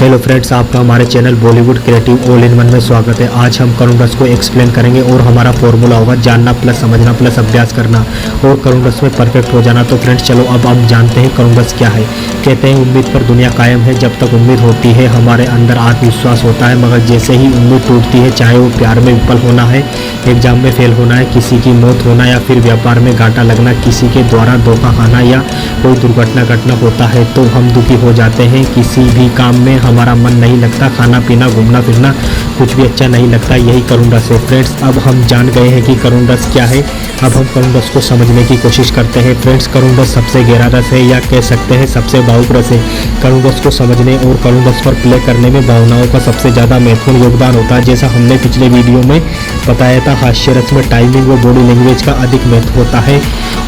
Hello friends, आपका हमारे channel Bollywood creative all in one में स्वागत है। आज हम करुण रस को एक्सप्लेन करेंगे और हमारा फॉर्मूला होगा जानना प्लस समझना प्लस अभ्यास करना और करुण रस में परफेक्ट हो जाना। तो फ्रेंड्स चलो अब हम जानते हैं करुण रस क्या है। कहते हैं उम्मीद पर दुनिया कायम है, जब तक उम्मीद होती है हमारे अंदर आत्मविश्वास होता है, मगर जैसे ही उम्मीद टूटती है, चाहे वो प्यार में विफल होना है, एग्जाम में फेल होना है, किसी की मौत होना या फिर व्यापार में घाटा लगना, किसी के द्वारा धोखा खाना या कोई दुर्घटना घटना होता है तो हम दुखी हो जाते हैं। किसी भी काम में हमारा मन नहीं लगता, खाना पीना घूमना फिरना कुछ भी अच्छा नहीं लगता। यही करुण रस है। फ्रेंड्स अब हम जान गए हैं कि करुण रस क्या है। अब हम करुण रस को समझने की कोशिश करते हैं। फ्रेंड्स करुण रस सबसे गहरा रस है या कह सकते हैं सबसे भावुक रस है। करुण रस को समझने और करुण रस पर प्ले करने में भावनाओं का सबसे ज़्यादा महत्वपूर्ण योगदान होता है। जैसा हमने पिछले वीडियो में बताया था, हास्य रस में टाइमिंग व बॉडी लैंग्वेज का अधिक महत्व होता है,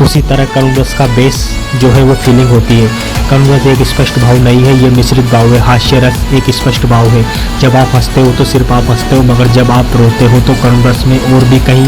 उसी तरह करुण रस का बेस जो है वो फीलिंग होती है। करुण रस एक स्पष्ट भाव नहीं है, ये मिश्रित भाव है। हास्य रस एक स्पष्ट भाव है। जब आप हंसते हो तो सिर्फ आप हंसते हो, मगर जब आप रोते हो तो करुण रस में और भी कई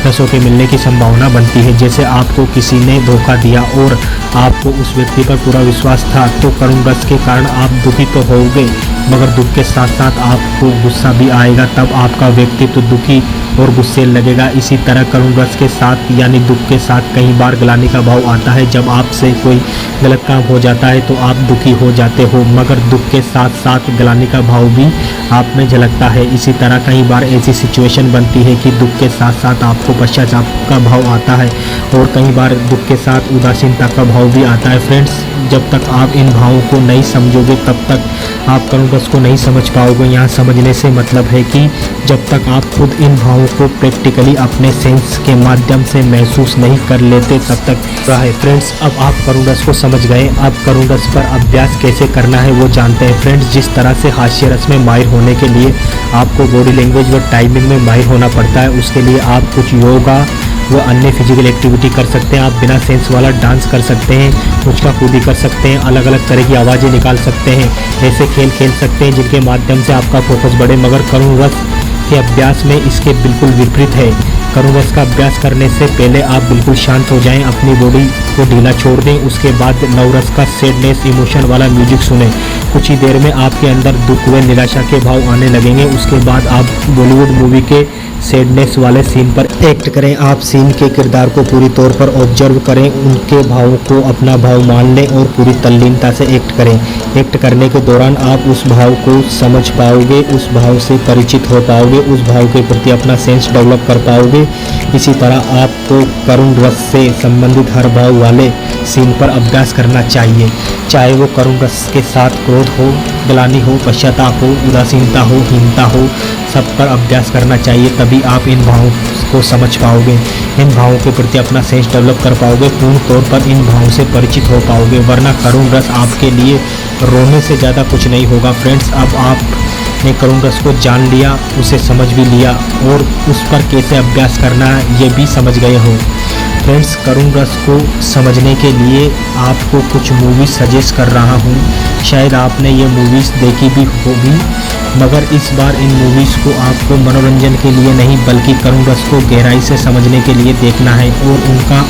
रसों के मिलने की संभावना बनती है। जैसे आपको किसी ने धोखा दिया और आपको उस व्यक्ति पर पूरा विश्वास था, तो करुण रस के कारण आप दुखी तो होगे, मगर दुख के साथ साथ आपको गुस्सा भी आएगा। तब आपका व्यक्तित्व दुखी और गुस्से लगेगा। इसी तरह करुण रस के साथ यानी दुख के साथ कई बार ग्लानि का भाव आता है। जब आपसे कोई गलत काम हो जाता है तो आप दुखी हो जाते हो, मगर दुख के साथ साथ ग्लानि का भाव भी आप में झलकता है। इसी तरह कई बार ऐसी सिचुएशन बनती है कि दुख के साथ साथ आपको पश्चाताप का भाव आता है और कई बार दुख के साथ उदासीनता का भाव भी आता है। फ्रेंड्स जब तक आप इन भावों को नहीं समझोगे तब तक आप करुण रस को नहीं समझ पाओगे। यहाँ समझने से मतलब है कि जब तक आप खुद इन भावों को प्रैक्टिकली अपने सेंस के माध्यम से महसूस नहीं कर लेते तब तक है। फ्रेंड्स अब आप करुण रस को समझ गए। अब करुण रस पर अभ्यास कैसे करना है वो जानते हैं। फ्रेंड्स जिस तरह से हास्य रस में माहिर होने के लिए आपको बॉडी लैंग्वेज व टाइमिंग में माहिर होना पड़ता है, उसके लिए आप कुछ योगा वो अन्य फिजिकल एक्टिविटी कर सकते हैं। आप बिना सेंस वाला डांस कर सकते हैं, मुचका कूदी कर सकते हैं, अलग अलग तरह की आवाज़ें निकाल सकते हैं, ऐसे खेल खेल सकते हैं जिनके माध्यम से आपका फोकस बढ़े। मगर करुण रस के अभ्यास में इसके बिल्कुल विपरीत है। करुण रस का अभ्यास करने से पहले आप बिल्कुल शांत हो जाएं, अपनी बॉडी को ढीला छोड़ दें। उसके बाद नवरस का सैडनेस इमोशन वाला म्यूजिक सुनें। कुछ ही देर में आपके अंदर दुख व निराशा के भाव आने लगेंगे। उसके बाद आप बॉलीवुड मूवी के सैडनेस वाले सीन पर एक्ट करें। आप सीन के किरदार को पूरी तौर पर ऑब्जर्व करें, उनके भावों को अपना भाव मान लें और पूरी तल्लीनता से एक्ट करें। एक्ट करने के दौरान आप उस भाव को समझ पाओगे, उस भाव से परिचित हो पाओगे, उस भाव के प्रति अपना सेंस डेवलप कर पाओगे। इसी तरह आपको करुण रस से संबंधित हर भाव वाले सीन पर अभ्यास करना चाहिए, चाहे वो करुण रस के साथ क्रोध हो, ग्लानि हो, पश्चाताप हो, उदासीनता हो, हीनता हो, सब पर अभ्यास करना चाहिए। तभी आप इन भावों को समझ पाओगे, इन भावों के प्रति अपना सेंस डेवलप कर पाओगे, पूर्ण तौर पर इन भावों से परिचित हो पाओगे। वरना करुण रस आपके लिए रोने से ज़्यादा कुछ नहीं होगा। फ्रेंड्स अब आपने करुण रस को जान लिया, उसे समझ भी लिया और उस पर कैसे अभ्यास करना है ये भी समझ गए हो। फ्रेंड्स करुण रस को समझने के लिए आपको कुछ मूवीज़ सजेस्ट कर रहा हूँ। शायद आपने ये मूवीज़ देखी भी होगी, मगर इस बार इन मूवीज़ को आपको मनोरंजन के लिए नहीं बल्कि करुण रस को गहराई से समझने के लिए देखना है और उनका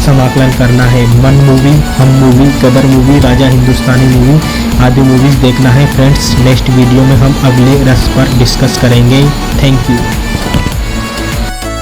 समाकलन करना है। मन मूवी, हम मूवी, गदर मूवी, राजा हिंदुस्तानी मूवी आदि मूवीज़ देखना है। फ्रेंड्स नेक्स्ट वीडियो में हम अगले रस पर डिस्कस करेंगे। Thank you.